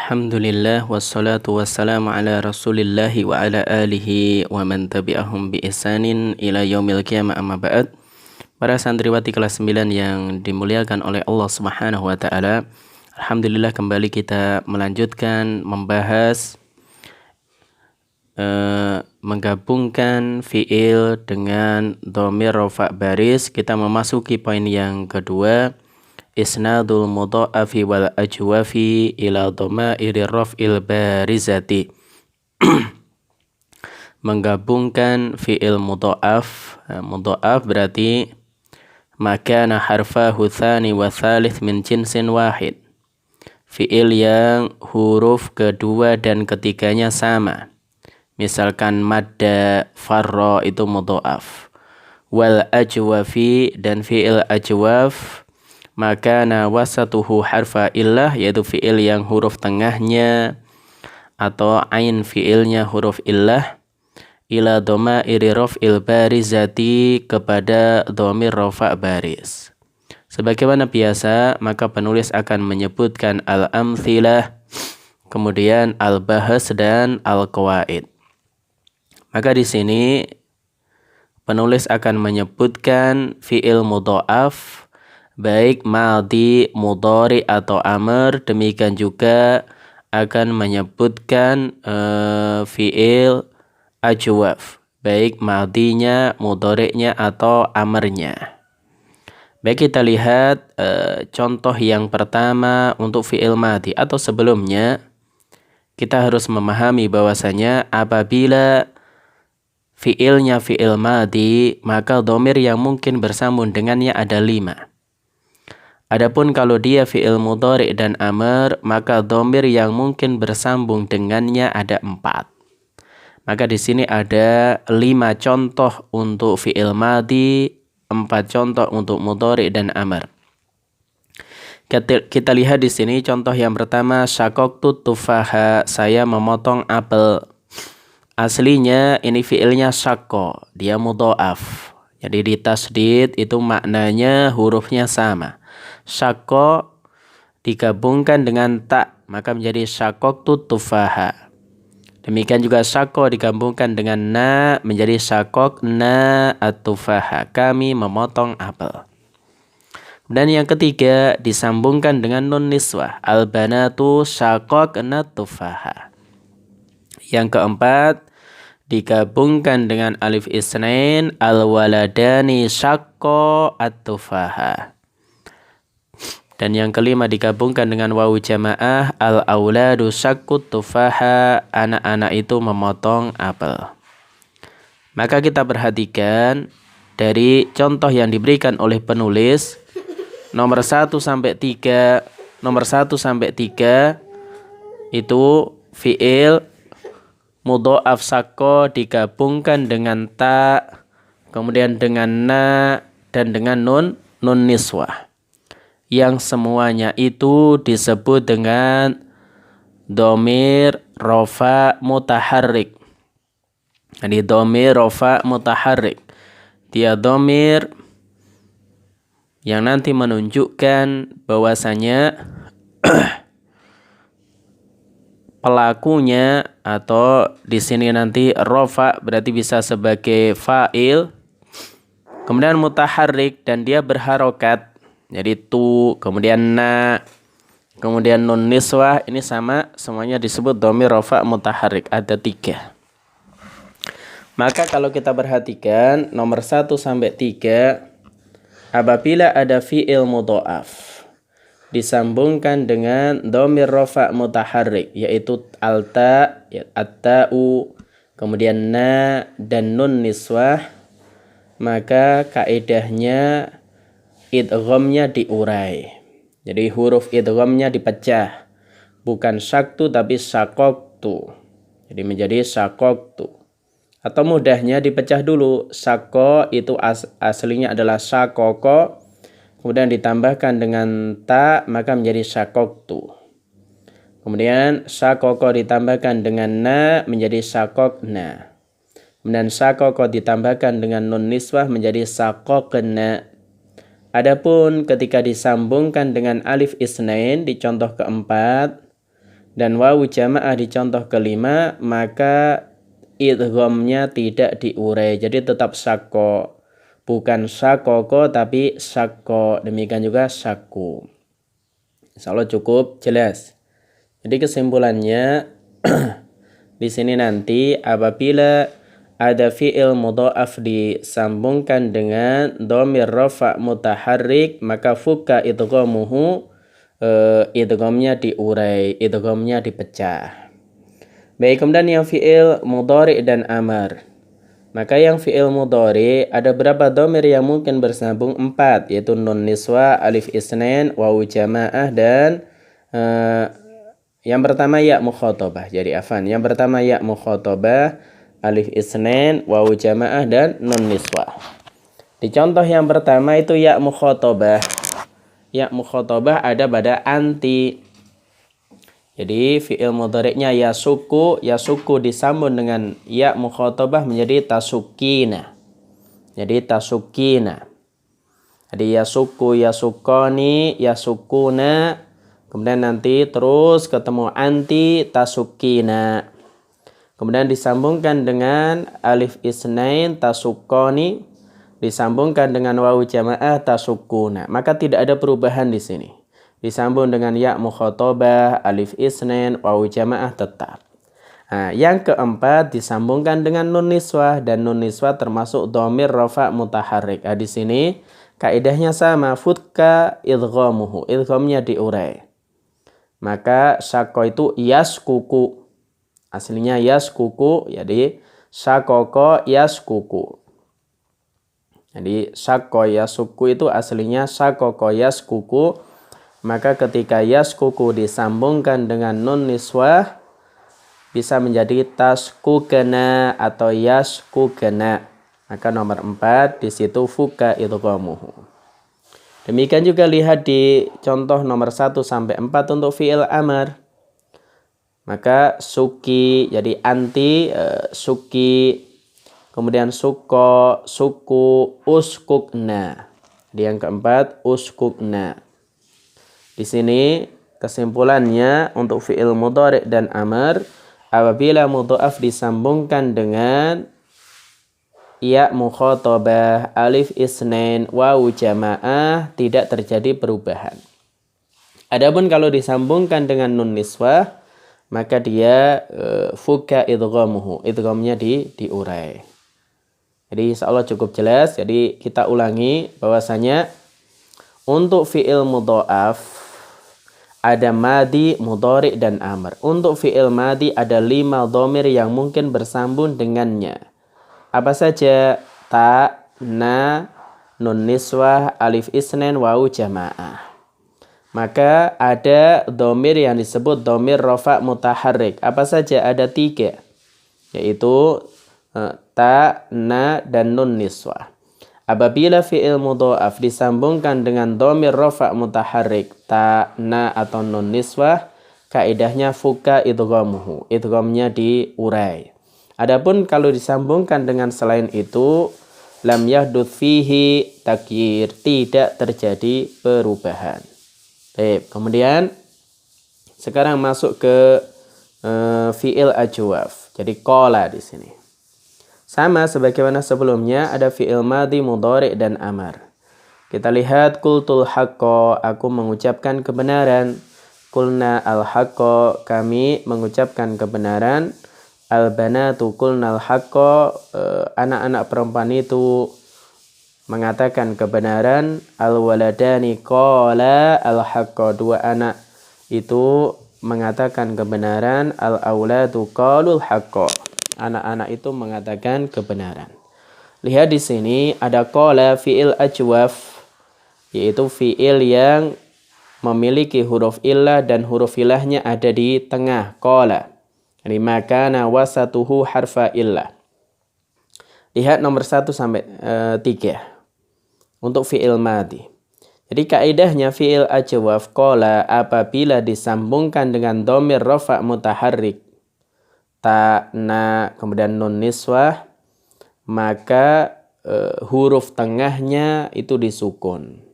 Alhamdulillah wassalatu wassalamu ala rasulillahi wa ala alihi wa man tabi'ahum bi ihsanin ila yaumil qiyamah amma ba'd. Para santriwati kelas 9 yang dimuliakan oleh Allah Subhanahu wa taala. Alhamdulillah kembali kita melanjutkan membahas menggabungkan fiil dengan dhamir rafa' baris. Kita memasuki poin yang kedua, isnadul mudha'afi wal ajwafi ila dhamairi raf'il barizati. Menggabungkan fi'il mudha'af. Mudha'af berarti makana harfahu tsani wa tsalits min jinsin wahid. Fi'il yang huruf kedua dan ketiganya sama. Misalkan madda, farra itu mudha'af. Wal ajwafi dan fi'il ajwaf makana wasatuhu harfa illah, yaitu fi'il yang huruf tengahnya atau ain fi'ilnya huruf illah, ila dhamairi raf'il barizati, kepada dhamir rafa' baris. Sebagaimana biasa, maka penulis akan menyebutkan al-amthilah, kemudian al-bahas dan al-qawaid. Maka di sini penulis akan menyebutkan fi'il mudha'af baik madhi, mudhari atau amr. Demikian juga akan menyebutkan fi'il ajwaf, baik madhinya, mudhari'nya atau amrnya. Baik, kita lihat contoh yang pertama untuk fi'il madhi. Atau sebelumnya kita harus memahami bahwasanya apabila fi'ilnya fi'il madhi, maka dhamir yang mungkin bersambung dengannya ada 5. Adapun kalau dia fi'il mudhari' dan amr, maka dhamir yang mungkin bersambung dengannya ada 4. Maka di sini ada 5 contoh untuk fi'il madhi, 4 contoh untuk mudhari' dan amr. Kita lihat di sini contoh yang pertama, syaqaqtu tufaha, saya memotong apel. Aslinya ini fi'ilnya syaqqa, dia mudha'af. Jadi di tasdid itu maknanya hurufnya sama. Syaqqa digabungkan dengan ta, maka menjadi syaqaqtu tufaha. Demikian juga syaqqa digabungkan dengan na, menjadi syaqaqna at-tufaha, kami memotong apel. Dan yang ketiga disambungkan dengan nun niswah, al-banatu syaqaqna tufaha. Yang keempat digabungkan dengan alif isnain, al-waladani syaqqa at-tufaha. Dan yang kelima digabungkan dengan wawu jamaah, al-auladu syaqqut tufaha, anak-anak itu memotong apel. Maka kita perhatikan dari contoh yang diberikan oleh penulis nomor 1 sampai 3. Nomor 1 sampai 3 itu fi'il mudha'af syaqqa digabungkan dengan ta, kemudian dengan na, dan dengan nun niswah, yang semuanya itu disebut dengan dhamir rafa' mutaharrik. Jadi dhamir rafa' mutaharrik, dia dhamir yang nanti menunjukkan bahwasanya pelakunya, atau di sini nanti rafa' berarti bisa sebagai fa'il, kemudian mutaharrik dan dia berharokat. Jadi tu, kemudian na, kemudian nun niswah, ini sama semuanya disebut dhamir rafa' mutaharrik, ada 3. Maka kalau kita perhatikan nomor 1 sampai 3, apabila ada fi'il mudha'af disambungkan dengan dhamir rafa' mutaharrik, yaitu alta, at-ta'u, kemudian na dan nun niswah, maka kaidahnya idghamnya diurai. Jadi huruf idghamnya dipecah, bukan syaqtu tapi syaqaqtu. Jadi menjadi syaqaqtu. Atau mudahnya dipecah dulu, syaqqa itu aslinya adalah syaqaqa, kemudian ditambahkan dengan ta, maka menjadi syaqaqtu. Kemudian syaqaqa ditambahkan dengan na, menjadi syaqaqna. Kemudian syaqaqa ditambahkan dengan nun niswah, menjadi syaqaqna. Adapun ketika disambungkan dengan alif isnain di contoh keempat, dan wawu jamaah di contoh kelima, maka idghamnya tidak diurai. Jadi tetap syakko. Bukan syakoko tapi syakko. Demikian juga syakku. Insyaallah cukup jelas. Jadi kesimpulannya di sini nanti apabila ada fi'il mudha'af disambungkan dengan dhamir rafa' mutaharrik, maka fuka idghamuhu, idghamnya diurai, idghamnya dipecah. Baik, kemudian yang fi'il mudhari' dan amar. Maka yang fi'il mudhari' ada berapa dhamir yang mungkin bersambung? 4, yaitu nun niswa, alif isnain, wawu jamaah, dan yang pertama ya mukhatabah. Jadi afan. Yang pertama ya mukhatabah, alif isnain, wawu jamaah, dan nun niswa. Di contoh yang pertama itu ya mukhatabah. Ya mukhatabah ada pada anti. Jadi fi'il mudhari'nya yasuku disambung dengan ya mukhatabah menjadi tasukina. Jadi tasukina. Jadi yasuku, yasukoni, yasukuna. Kemudian nanti terus ketemu anti tasukina. Kemudian disambungkan dengan alif isnain tasukoni, disambungkan dengan wawu jamaah tasukuna. Maka tidak ada perubahan di sini. Disambung dengan ya mukhatabah, alif isnain, wawu jamaah tetap. Nah, yang keempat disambungkan dengan nun niswah, dan nun niswah termasuk dhamir rafa' mutaharrik. Di sini kaidahnya sama, futka idghamuhu, idghamnya diurai. Maka syakko itu yaskuku. Aslinya yaskuku, jadi syakoko yaskuku. Jadi syakko yaskuku itu aslinya syakoko yaskuku. Maka ketika yaskuku disambungkan dengan nun niswah, bisa menjadi taskukena atau yaskukena. Maka nomor 4 di situ fuka idghamuhu. Demikian juga lihat di contoh nomor 1 sampai 4 untuk fi'il amar. Maka suki, jadi anti, suki, kemudian suko, suku, uskukna. Di yang keempat uskukna. Di sini kesimpulannya untuk fi'il mudhari' dan amar, apabila mudha'af disambungkan dengan ya mukhatabah, alif isnain, wawu jamaah, tidak terjadi perubahan. Adapun kalau disambungkan dengan nun niswah, maka dia fuka idghamuhu, idghamnya diurai. Jadi insyaallah cukup jelas. Jadi kita ulangi bahwasanya untuk fi'il mudha'af ada madi, mudhari' dan amr. Untuk fi'il madi ada 5 dhamir yang mungkin bersambung dengannya. Apa saja? Ta, na, nun niswah, alif isnain, wawu jamaah. Maka ada dhamir yang disebut dhamir rafa' mutaharrik. Apa saja? Ada 3. Yaitu ta, na, dan nun niswah. Apabila fi'il mudha'af disambungkan dengan dhamir rafa' mutaharrik, ta, na, atau nun niswah, kaidahnya fuka idghamuhu, idghamnya diurai. Adapun kalau disambungkan dengan selain itu, lam yahduts fihi takyir, tidak terjadi perubahan. Baik, kemudian sekarang masuk ke fi'il ajwaf. Jadi qala di sini. Sama sebagaimana sebelumnya, ada fi'il madhi, mudhari' dan amar. Kita lihat qultul haqqo, aku mengucapkan kebenaran. Qulna al haqqo, kami mengucapkan kebenaran. Al-banatu qulnal haqqo, anak-anak perempuan itu mengatakan kebenaran. Al-waladani qala al-haqqo, 2 anak itu mengatakan kebenaran. Al-auladu qalul haqqo, anak-anak itu mengatakan kebenaran. Lihat di sini ada qala fi'il ajwaf, yaitu fi'il yang memiliki huruf illah dan huruf illahnya ada di tengah, qala. Jadi makana wasatuhu harfa illah. Lihat nomor 1 sampai 3 untuk fi'il madhi. Jadi kaidahnya fi'il ajwaf qala apabila disambungkan dengan dhamir rafa' mutaharrik, ta, na, kemudian nun niswah, maka huruf tengahnya itu disukun.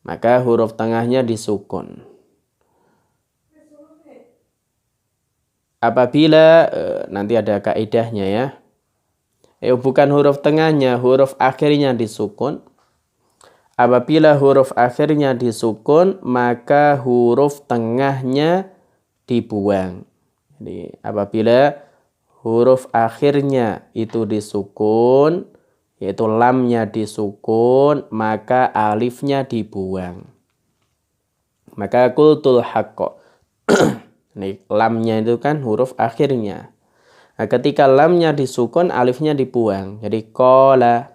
Maka huruf tengahnya disukun. apabila nanti ada kaidahnya ya. Bukan huruf tengahnya, huruf akhirnya disukun. Apabila huruf akhirnya disukun, maka huruf tengahnya dibuang. Jadi apabila huruf akhirnya itu disukun, yaitu lamnya disukun, maka alifnya dibuang. Maka qultul haqqa. Nih, lamnya itu kan huruf akhirnya. Nah, ketika lamnya disukun, alifnya dibuang. Jadi qala,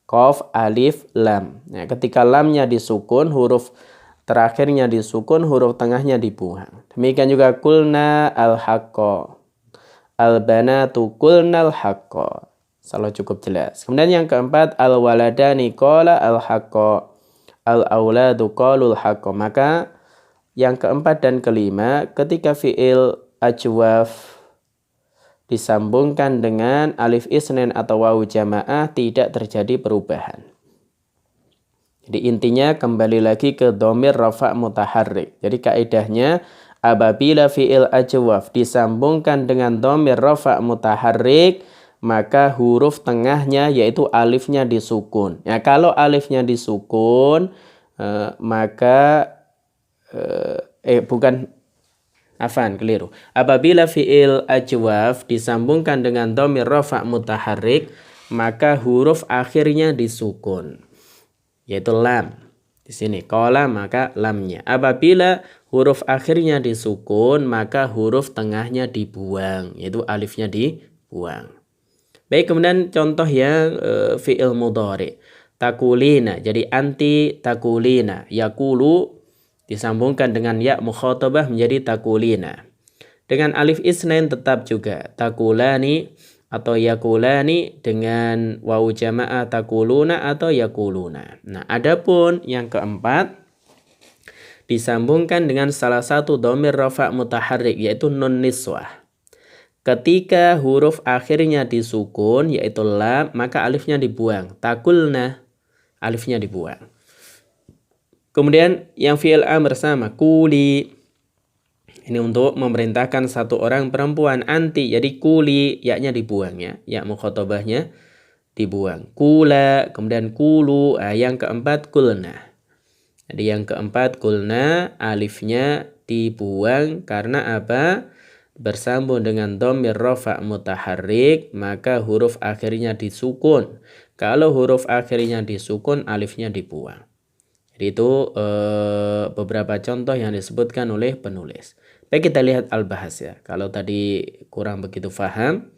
qaf, alif, lam. Nah, ketika lamnya disukun, huruf terakhirnya disukun, huruf tengahnya dibuang. Demikian juga qulna al-haqqa. Al-banatu qulna al-haqqa. Salah cukup jelas. Kemudian yang keempat, al-waladani qala al-haqqa. Al-auladu qalul haqqa. Maka yang keempat dan kelima, ketika fi'il ajwaf disambungkan dengan alif isnin atau wawu jamaah, tidak terjadi perubahan. Jadi intinya kembali lagi ke dhamir rafa' mutaharrik. Jadi kaidahnya apabila fi'il ajwaf disambungkan dengan dhamir rafa' mutaharrik, maka huruf tengahnya yaitu alifnya disukun. Ya, kalau alifnya disukun, maka keliru. Apabila fi'il ajwaf disambungkan dengan dhamir rafa' mutaharrik, maka huruf akhirnya disukun, yaitu lam. Di sini qala, maka lamnya. Apabila huruf akhirnya disukun, maka huruf tengahnya dibuang, yaitu alifnya dibuang. Baik, kemudian contoh yang fi'il mudhari. Takulina, jadi anti takulina. Yakulu disambungkan dengan ya mukhatabah menjadi takulina. Dengan alif isnain tetap juga takulani atau yakulani, dengan wawu jamaah takuluna atau yakuluna. Nah, adapun yang keempat disambungkan dengan salah satu dhamir rafa' mutaharrik yaitu nun niswah. Ketika huruf akhirnya disukun yaitu lam, maka alifnya dibuang. Takulna, alifnya dibuang. Kemudian yang fi'il amr sama, kuli. Ini untuk memerintahkan satu orang perempuan, anti. Jadi kuli, ya-nya dibuang ya. Ya mukhatabahnya dibuang. Kula, kemudian kulu. Yang keempat kulna. Jadi yang keempat kulna, alifnya dibuang karena apa? Bersambung dengan dhamir rafa' mutaharrik, maka huruf akhirnya disukun. Kalau huruf akhirnya disukun, alifnya dibuang. Jadi itu beberapa contoh yang disebutkan oleh penulis. Baik, kita lihat al-bahas ya. Kalau tadi kurang begitu faham,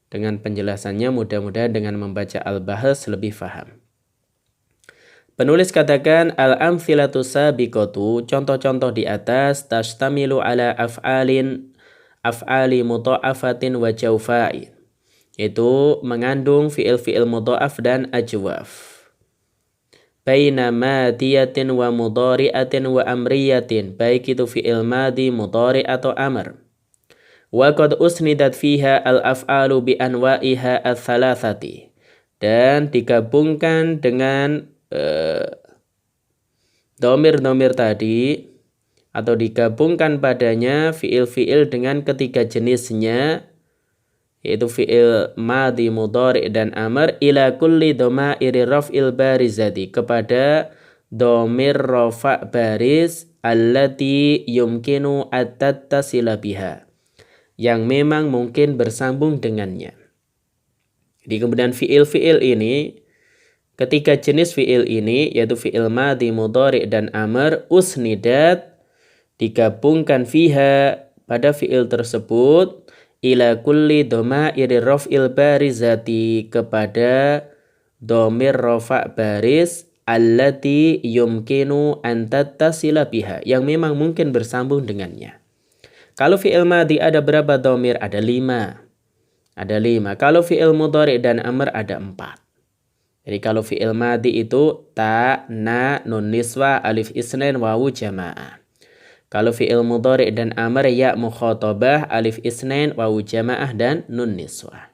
dengan penjelasannya mudah-mudahan dengan membaca al-bahas lebih faham. Penulis katakan al-amthilatu sabiqatu, contoh-contoh di atas tashtamilu ala af'ali mudha'afatin wa jawfa'in, yaitu mengandung fi'il-fi'il mudha'af dan ajwaf. Baina madiyatin wa mudhari'atin wa amriyatin, baik itu fi'il madi, mudhari' atau amr. Wa qad usnidat fiha al-af'alu bi anwa'iha ats-tsalatsati, dan digabungkan dengan dhamir-dhamir tadi atau digabungkan padanya fi'il-fi'il dengan ketiga jenisnya, yaitu fi'il madhi, mudhari' dan amr, ila kulli dhamairi raf'il barizati, kepada dhamir rafa' baris allati yumkinu at-tattasila biha, yang memang mungkin bersambung dengannya. Jadi kemudian fi'il-fi'il ini, ketiga jenis fi'il ini yaitu fi'il madhi, mudhari' dan amr, usnidat, digabungkan fiha, pada fi'il tersebut, ila kulli dhamairi raf'il barizati, kepada dhamir rafa' baris allati yumkinu an tattasila biha, yang memang mungkin bersambung dengannya. Kalau fi'il madhi ada berapa dhamir? Ada 5. Ada 5. Kalau fi'il mudhari' dan amr ada 4. Jadi kalau fi'il madhi itu ta, na, nun niswah, alif isnain, wawu jamaah. Kalau fi'il mudhari' dan amr ya mukhatabah, alif isnain, wawu jamaah dan nun niswah.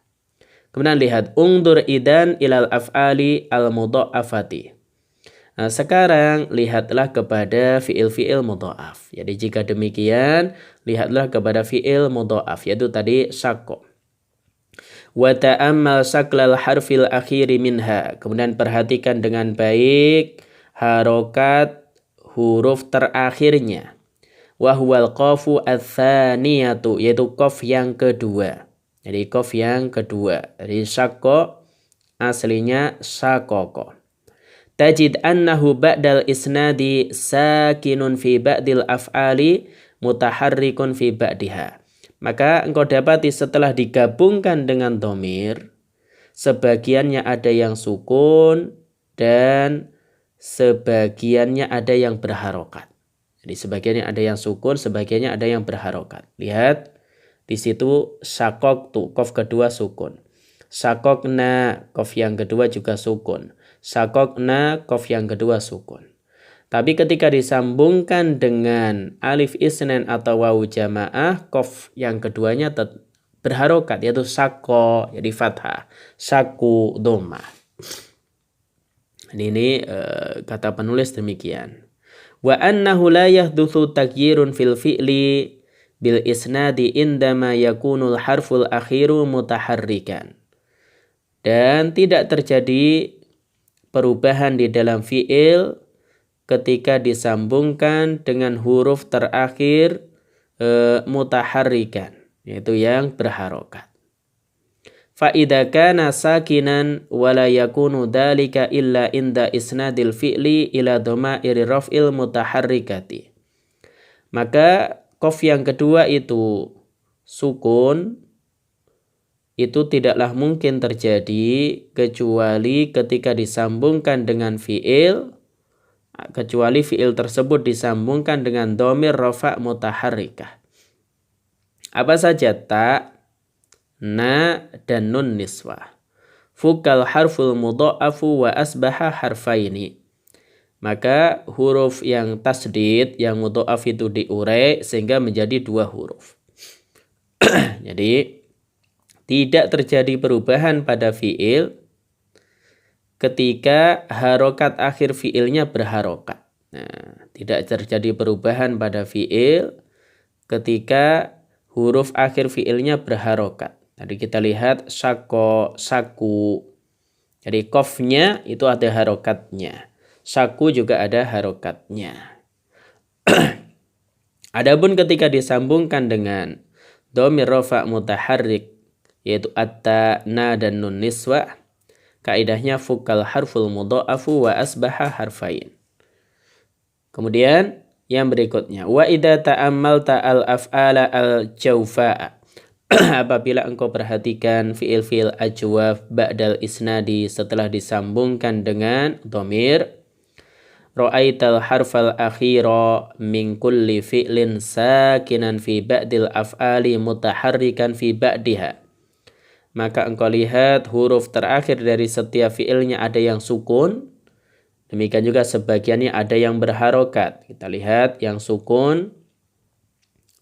Kemudian lihat ungdur idan ilal af'ali al mudha'afati. Nah, sekarang lihatlah kepada fi'il-fi'il mudha'af. Jadi jika demikian, lihatlah kepada fi'il mudha'af, yaitu tadi syaqqa. Wa ta'ammal saklal harfil akhiri minha. Kemudian perhatikan dengan baik harokat huruf terakhirnya. Wa huwal qafu ats-tsaniyatu, yaitu qaf yang kedua. Jadi qaf yang kedua. Jadi syaqqa aslinya syaqqa. Tajid annahu ba'dal isnadi sakinun fi ba'dil af'ali mutaharrikun fi ba'diha. Maka engkau dapati setelah digabungkan dengan dhamir, sebagiannya ada yang sukun dan sebagiannya ada yang berharokat. Jadi sebagiannya ada yang sukun, sebagiannya ada yang berharokat. Lihat di situ syaqaqtu, qaf kedua sukun. Syaqaqna, qaf yang kedua juga sukun. Syaqaqna, qaf yang kedua sukun. Tapi ketika disambungkan dengan alif isnan atau wawu jamaah, qaf yang keduanya berharokat, yaitu syaqqa, jadi fathah. Syaqu, dhammah. Ini kata penulis demikian. Wa annahu la yahdutsu taghyirun fil fi'li bil isnadi indama yakunul harful akhiru mutaharrikan. Dan tidak terjadi perubahan di dalam fi'il ketika disambungkan dengan huruf terakhir mutaharrikan, yaitu yang berharokat. Fa idza kana sakinan wa la yakunu dzalika illa inda isnadil fi'li ila dhamairi raf'il mutaharrikati. Maka qaf yang kedua itu sukun, itu tidaklah mungkin terjadi kecuali ketika disambungkan dengan fi'il, kecuali fi'il tersebut disambungkan dengan dhamir rafa' mutaharrikah. Apa saja? Ta, na, dan nun niswah. Fukal harful mudha'afu wa asbaha harfaini. Maka huruf yang tasdid, yang mudha'af itu diurai sehingga menjadi dua huruf. Jadi tidak terjadi perubahan pada fi'il ketika harokat akhir fi'ilnya berharokat. Nah, tidak terjadi perubahan pada fi'il ketika huruf akhir fi'ilnya berharokat. Tadi kita lihat syaqqa, saku. Jadi qafnya itu ada harokatnya. Saku juga ada harokatnya. Adapun ketika disambungkan dengan dhamir rafa' mutaharrik, yaitu atta, na, dan nun niswah, kaidahnya fukal harful mudha'afu wa asbaha harfain. Kemudian yang berikutnya, wa idza ta'ammalta al-af'ala al-jawfa'a. Apabila engkau perhatikan fi'il-fi'il ajwaf ba'dal isnadi setelah disambungkan dengan dhamir, ra'aital harfal akhira min kulli fi'lin sakinan fi ba'dil af'ali mutaharrikan fi ba'diha. Maka engkau lihat huruf terakhir dari setiap fi'ilnya ada yang sukun. Demikian juga sebagiannya ada yang berharokat. Kita lihat yang sukun.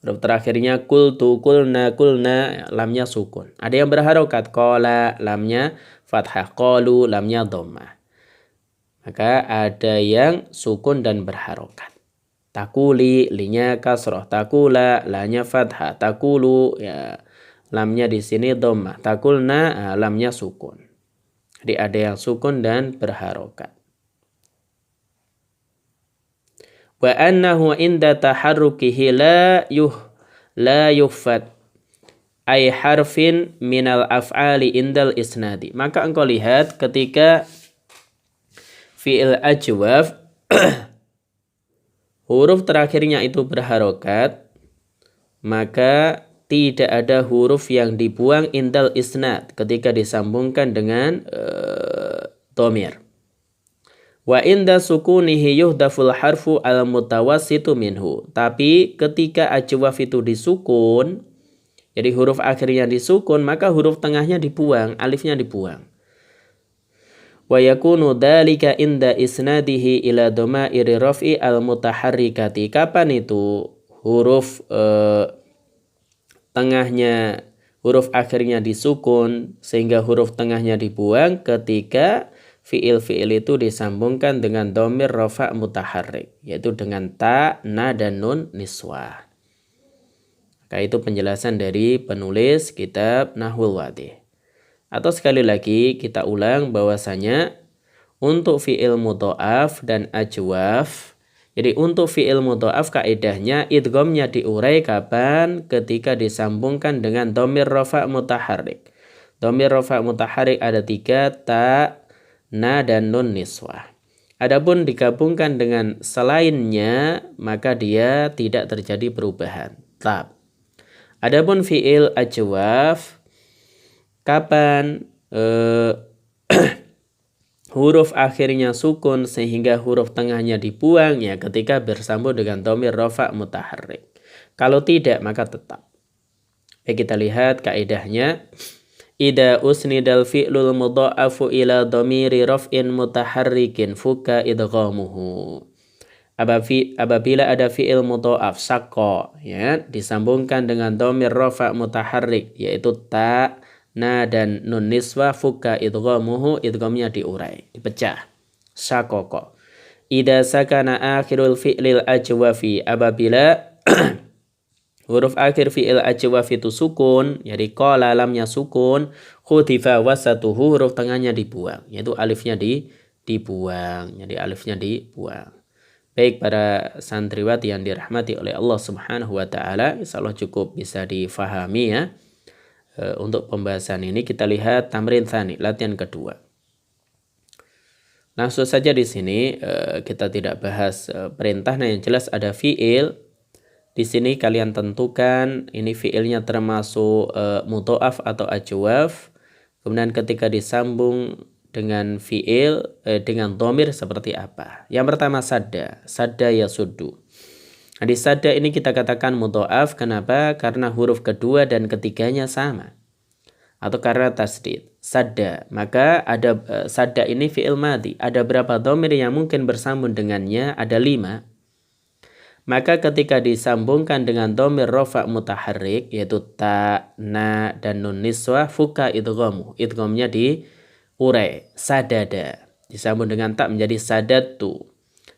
Huruf terakhirnya kultu, kulna, kulna, lamnya sukun. Ada yang berharokat. Qala, lamnya fathah. Qalu, lamnya dhammah. Maka ada yang sukun dan berharokat. Takuli, linya kasroh. Takula, lanya fathah. Takulu, ya, lamnya di sini dhammah. Takulna, lamnya sukun. Jadi ada yang sukun dan berharokat. Wa annahu inda taharrukihi la yuhfad ay harfin minal af'ali indal isnadi. Maka engkau lihat ketika fi'il ajwaf huruf terakhirnya itu berharokat, maka tidak ada huruf yang dibuang indal isnad ketika disambungkan dengan dhamir. Wa inda sukunihi yuhdaful harfu al-mutawassitu minhu. Tapi ketika ajwaf itu disukun, jadi huruf akhirnya disukun, maka huruf tengahnya dibuang, alifnya dibuang. Wa yakunu dhalika inda isnadihi ila dhamairi raf'i al-mutaharrikati. Kapan itu huruf tengahnya, huruf akhirnya disukun sehingga huruf tengahnya dibuang? Ketika fiil-fiil itu disambungkan dengan dhamir rafa' mutaharrik, yaitu dengan ta, na, dan nun niswah. Maka itu penjelasan dari penulis kitab Nahwul Wadih. Atau sekali lagi kita ulang bahwasanya untuk fiil mudha'af dan ajwaf, jadi untuk fiil mudha'af kaidahnya idghamnya diurai kapan? Ketika disambungkan dengan dhamir rafa' mutaharrik. Dhamir rafa' mutaharrik ada 3, ta, na, dan nun niswah. Adapun digabungkan dengan selainnya, maka dia tidak terjadi perubahan. Tab. Adapun fiil ajwaf, kapan huruf akhirnya sukun sehingga huruf tengahnya dibuang, ya ketika bersambung dengan dhamir rafa' mutaharrik. Kalau tidak, maka tetap. Kita lihat kaidahnya. Idza usnidal fi'lul mudha'afu ila dhamiri raf'in mutaharrikin fuka idghamuhu. Apabila ada fi'il mudha'af saqqa, ya, disambungkan dengan dhamir rafa' mutaharrik yaitu ta, na, dan nun niswah, fuka idghamuhu, idghamnya diurai, dipecah. Saqqa. Idza sakana akhirul fi'lil ajwafi, apabila huruf akhir fi'il ajwaf itu sukun, jadi qala lamnya sukun, khutifa wasatuhu, huruf tengahnya dibuang, yaitu alifnya dibuang. Jadi alifnya dibuang. Baik para santriwati yang dirahmati oleh Allah Subhanahu wa taala, insyaallah cukup bisa difahami ya. Untuk pembahasan ini kita lihat tamrin tsani, latihan kedua. Langsung saja di sini kita tidak bahas perintah, nah yang jelas ada fi'il. Di sini kalian tentukan ini fiilnya termasuk mudha'af atau ajwaf. Kemudian ketika disambung dengan fiil dengan dhamir seperti apa? Yang pertama sadda, sadda yasuddu. Nah, di sadda ini kita katakan mudha'af. Kenapa? Karena huruf kedua dan ketiganya sama. Atau karena tasdid. Sadda, maka ada sadda ini fiil madhi. Ada berapa dhamir yang mungkin bersambung dengannya? Ada 5. Maka ketika disambungkan dengan dhamir rafa' mutaharrik yaitu ta, na, dan nun niswah, fuka idghamu, idghamnya diurai. Sadada disambung dengan ta menjadi sadatu.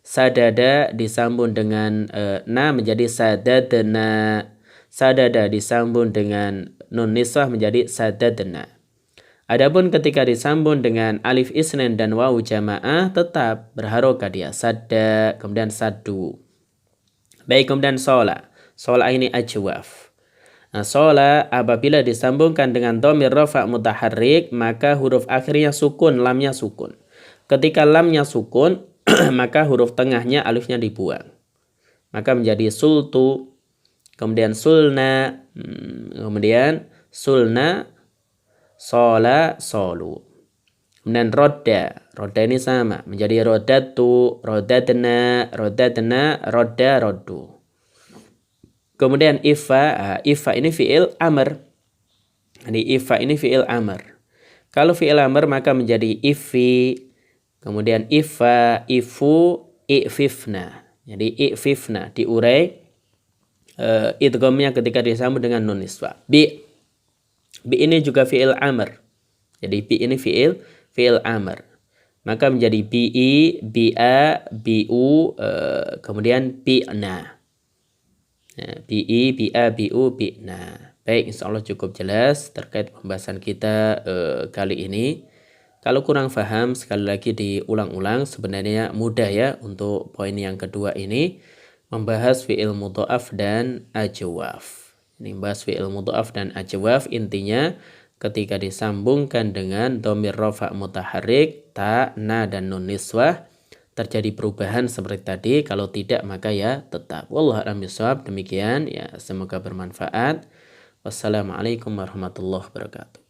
Sadada disambung dengan na menjadi sadadna. Sadada disambung dengan nun niswah menjadi sadadna. Adapun ketika disambung dengan alif isnin dan wawu jamaah tetap berharokat dia, sadda, kemudian sadu. Baik, kemudian shola. Shola ini ajwaf. Nah, shola apabila disambungkan dengan dhamir rafa' mutaharrik, maka huruf akhirnya sukun, lamnya sukun. Ketika lamnya sukun, maka huruf tengahnya alifnya dibuang. Maka menjadi sultu, kemudian sulna, kemudian sulna, shola, solu. Kemudian roda. Roda ini sama. Menjadi rodatu, rodadna, rodadna, roda, rodu. Kemudian ifa. Ifa ini fi'il amr. Jadi ifa ini fi'il amr. Kalau fi'il amr maka menjadi ifi. Kemudian ifa, ifu, i'fifna. Jadi i'fifna. Diurai idghamnya ketika disambung dengan nun niswah. Bi. Bi ini juga fi'il amr. Jadi bi ini fi'il amr. Maka menjadi bi'i, bi'a, bi'u, kemudian bi'na. Bi'i, bi'a, bi'u, bi'na. Baik, insyaallah cukup jelas terkait pembahasan kita kali ini. Kalau kurang paham, sekali lagi diulang-ulang. Sebenarnya mudah ya untuk poin yang kedua ini. Membahas fi'il mudha'af dan ajwaf. Ini membahas fi'il mudha'af dan ajwaf. Intinya ketika disambungkan dengan dhamir rafa' mutaharrik, ta, na, dan nun niswah, terjadi perubahan seperti tadi. Kalau tidak maka ya tetap. Wallahu a'lam bishawab. Demikian ya, semoga bermanfaat. Wassalamualaikum warahmatullahi wabarakatuh.